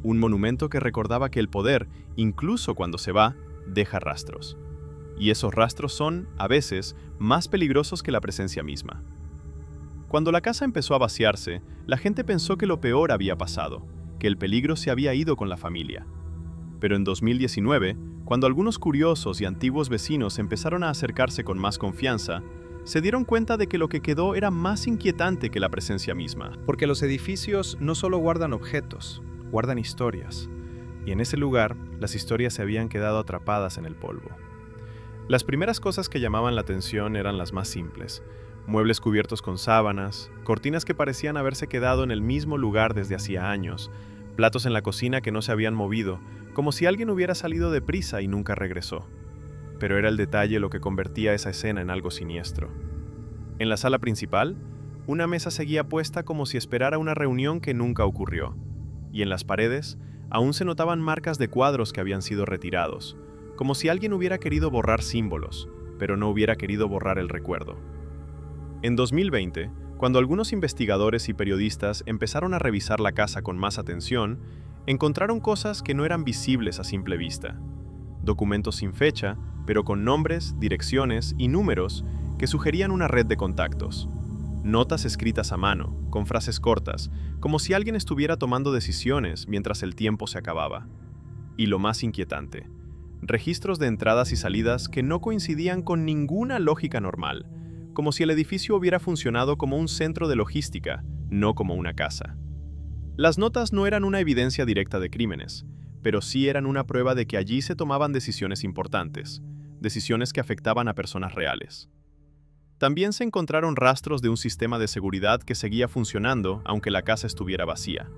Un monumento que recordaba que el poder, incluso cuando se va, deja rastros. Y esos rastros son, a veces, más peligrosos que la presencia misma. Cuando la casa empezó a vaciarse, la gente pensó que lo peor había pasado, que el peligro se había ido con la familia. Pero en 2019, cuando algunos curiosos y antiguos vecinos empezaron a acercarse con más confianza, se dieron cuenta de que lo que quedó era más inquietante que la presencia misma. Porque los edificios no solo guardan objetos, guardan historias. Y en ese lugar, las historias se habían quedado atrapadas en el polvo. Las primeras cosas que llamaban la atención eran las más simples: muebles cubiertos con sábanas, cortinas que parecían haberse quedado en el mismo lugar desde hacía años, platos en la cocina que no se habían movido, como si alguien hubiera salido deprisa y nunca regresó. Pero era el detalle lo que convertía esa escena en algo siniestro. En la sala principal, una mesa seguía puesta como si esperara una reunión que nunca ocurrió, y en las paredes aún se notaban marcas de cuadros que habían sido retirados, como si alguien hubiera querido borrar símbolos, pero no hubiera querido borrar el recuerdo. En 2020, cuando algunos investigadores y periodistas empezaron a revisar la casa con más atención, encontraron cosas que no eran visibles a simple vista. Documentos sin fecha, pero con nombres, direcciones y números que sugerían una red de contactos. Notas escritas a mano, con frases cortas, como si alguien estuviera tomando decisiones mientras el tiempo se acababa. Y lo más inquietante, registros de entradas y salidas que no coincidían con ninguna lógica normal, como si el edificio hubiera funcionado como un centro de logística, no como una casa. Las notas no eran una evidencia directa de crímenes, pero sí eran una prueba de que allí se tomaban decisiones importantes, decisiones que afectaban a personas reales. También se encontraron rastros de un sistema de seguridad que seguía funcionando aunque la casa estuviera vacía.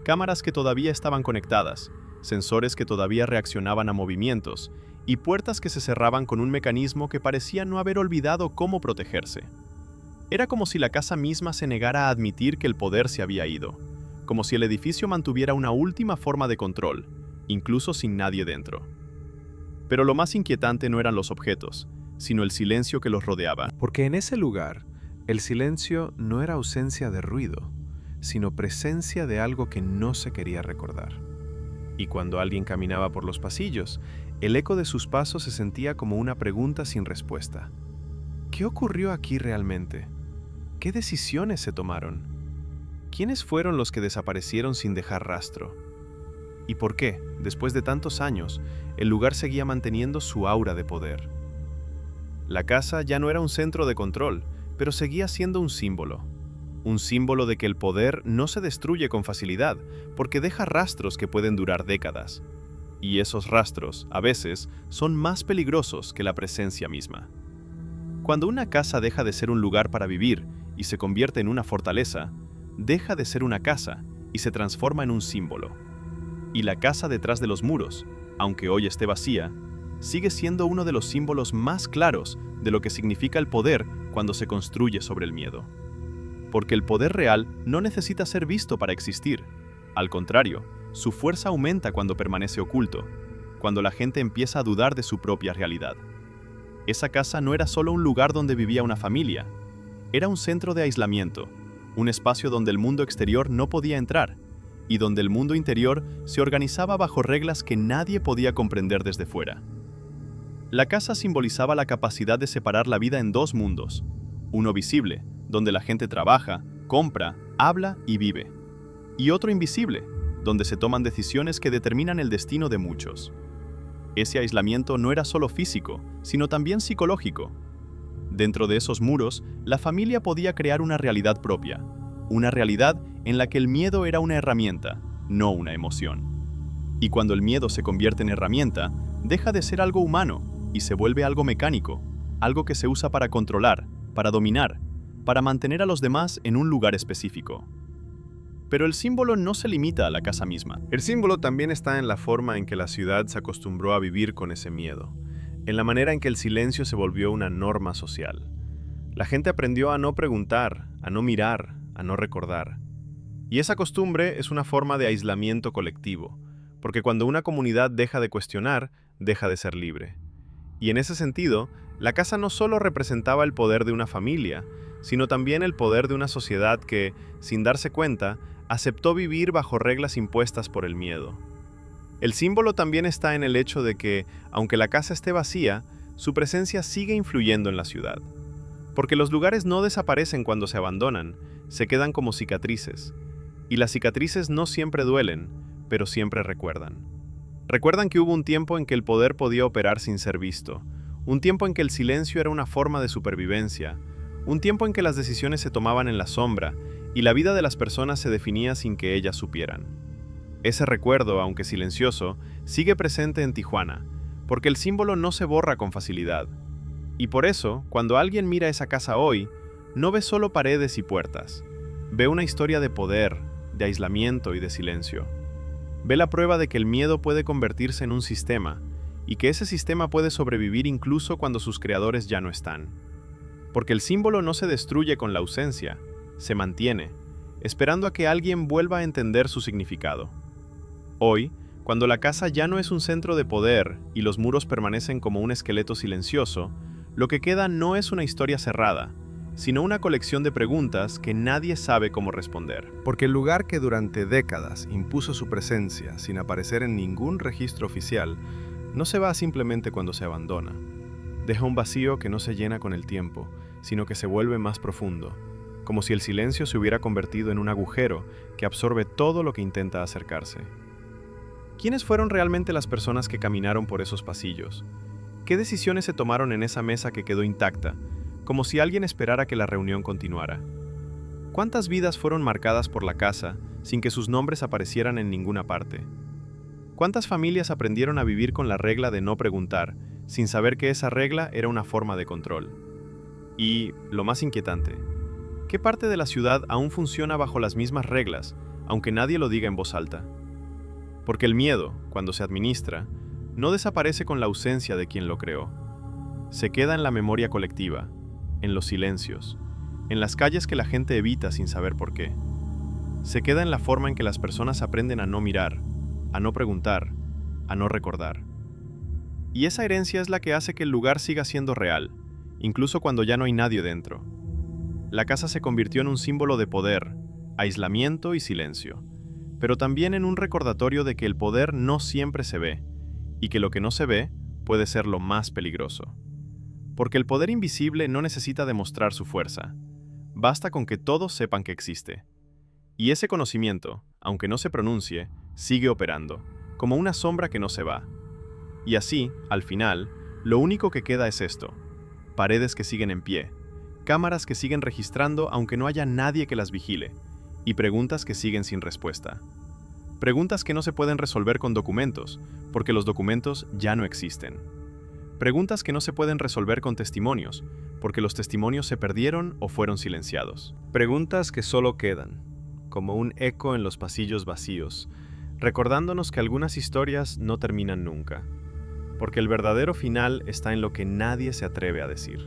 Cámaras que todavía estaban conectadas, sensores que todavía reaccionaban a movimientos, y puertas que se cerraban con un mecanismo que parecía no haber olvidado cómo protegerse. Era como si la casa misma se negara a admitir que el poder se había ido, como si el edificio mantuviera una última forma de control, incluso sin nadie dentro. Pero lo más inquietante no eran los objetos, sino el silencio que los rodeaba. Porque en ese lugar, el silencio no era ausencia de ruido, sino presencia de algo que no se quería recordar. Y cuando alguien caminaba por los pasillos, el eco de sus pasos se sentía como una pregunta sin respuesta. ¿Qué ocurrió aquí realmente? ¿Qué decisiones se tomaron? ¿Quiénes fueron los que desaparecieron sin dejar rastro? ¿Y por qué, después de tantos años, el lugar seguía manteniendo su aura de poder? La casa ya no era un centro de control, pero seguía siendo un símbolo de que el poder no se destruye con facilidad, porque deja rastros que pueden durar décadas. Y esos rastros, a veces, son más peligrosos que la presencia misma. Cuando una casa deja de ser un lugar para vivir y se convierte en una fortaleza, deja de ser una casa y se transforma en un símbolo. Y la casa detrás de los muros, aunque hoy esté vacía, sigue siendo uno de los símbolos más claros de lo que significa el poder cuando se construye sobre el miedo. Porque el poder real no necesita ser visto para existir. Al contrario, su fuerza aumenta cuando permanece oculto, cuando la gente empieza a dudar de su propia realidad. Esa casa no era solo un lugar donde vivía una familia, era un centro de aislamiento, un espacio donde el mundo exterior no podía entrar, y donde el mundo interior se organizaba bajo reglas que nadie podía comprender desde fuera. La casa simbolizaba la capacidad de separar la vida en dos mundos, uno visible, donde la gente trabaja, compra, habla y vive, y otro invisible, donde se toman decisiones que determinan el destino de muchos. Ese aislamiento no era solo físico, sino también psicológico. Dentro de esos muros, la familia podía crear una realidad propia, una realidad en la que el miedo era una herramienta, no una emoción. Y cuando el miedo se convierte en herramienta, deja de ser algo humano y se vuelve algo mecánico, algo que se usa para controlar, para dominar, para mantener a los demás en un lugar específico. Pero el símbolo no se limita a la casa misma. El símbolo también está en la forma en que la ciudad se acostumbró a vivir con ese miedo, en la manera en que el silencio se volvió una norma social. La gente aprendió a no preguntar, a no mirar, a no recordar. Y esa costumbre es una forma de aislamiento colectivo, porque cuando una comunidad deja de cuestionar, deja de ser libre. Y en ese sentido, la casa no solo representaba el poder de una familia, sino también el poder de una sociedad que, sin darse cuenta, aceptó vivir bajo reglas impuestas por el miedo. El símbolo también está en el hecho de que, aunque la casa esté vacía, su presencia sigue influyendo en la ciudad. Porque los lugares no desaparecen cuando se abandonan, se quedan como cicatrices. Y las cicatrices no siempre duelen, pero siempre recuerdan. Recuerdan que hubo un tiempo en que el poder podía operar sin ser visto, un tiempo en que el silencio era una forma de supervivencia, un tiempo en que las decisiones se tomaban en la sombra y la vida de las personas se definía sin que ellas supieran. Ese recuerdo, aunque silencioso, sigue presente en Tijuana, porque el símbolo no se borra con facilidad. Y por eso, cuando alguien mira esa casa hoy, no ve solo paredes y puertas, ve una historia de poder, de aislamiento y de silencio. Ve la prueba de que el miedo puede convertirse en un sistema, y que ese sistema puede sobrevivir incluso cuando sus creadores ya no están. Porque el símbolo no se destruye con la ausencia, se mantiene, esperando a que alguien vuelva a entender su significado. Hoy, cuando la casa ya no es un centro de poder y los muros permanecen como un esqueleto silencioso, lo que queda no es una historia cerrada, sino una colección de preguntas que nadie sabe cómo responder. Porque el lugar que durante décadas impuso su presencia sin aparecer en ningún registro oficial, no se va simplemente cuando se abandona. Deja un vacío que no se llena con el tiempo, sino que se vuelve más profundo, como si el silencio se hubiera convertido en un agujero que absorbe todo lo que intenta acercarse. ¿Quiénes fueron realmente las personas que caminaron por esos pasillos? ¿Qué decisiones se tomaron en esa mesa que quedó intacta, como si alguien esperara que la reunión continuara? ¿Cuántas vidas fueron marcadas por la casa sin que sus nombres aparecieran en ninguna parte? ¿Cuántas familias aprendieron a vivir con la regla de no preguntar, sin saber que esa regla era una forma de control? Y, lo más inquietante, ¿qué parte de la ciudad aún funciona bajo las mismas reglas, aunque nadie lo diga en voz alta? Porque el miedo, cuando se administra, no desaparece con la ausencia de quien lo creó. Se queda en la memoria colectiva, en los silencios, en las calles que la gente evita sin saber por qué. Se queda en la forma en que las personas aprenden a no mirar, a no preguntar, a no recordar. Y esa herencia es la que hace que el lugar siga siendo real, incluso cuando ya no hay nadie dentro. La casa se convirtió en un símbolo de poder, aislamiento y silencio, pero también en un recordatorio de que el poder no siempre se ve, y que lo que no se ve puede ser lo más peligroso. Porque el poder invisible no necesita demostrar su fuerza, basta con que todos sepan que existe. Y ese conocimiento, aunque no se pronuncie, sigue operando, como una sombra que no se va. Y así, al final, lo único que queda es esto: paredes que siguen en pie, cámaras que siguen registrando aunque no haya nadie que las vigile, y preguntas que siguen sin respuesta. Preguntas que no se pueden resolver con documentos, porque los documentos ya no existen. Preguntas que no se pueden resolver con testimonios, porque los testimonios se perdieron o fueron silenciados. Preguntas que solo quedan, como un eco en los pasillos vacíos, recordándonos que algunas historias no terminan nunca, porque el verdadero final está en lo que nadie se atreve a decir.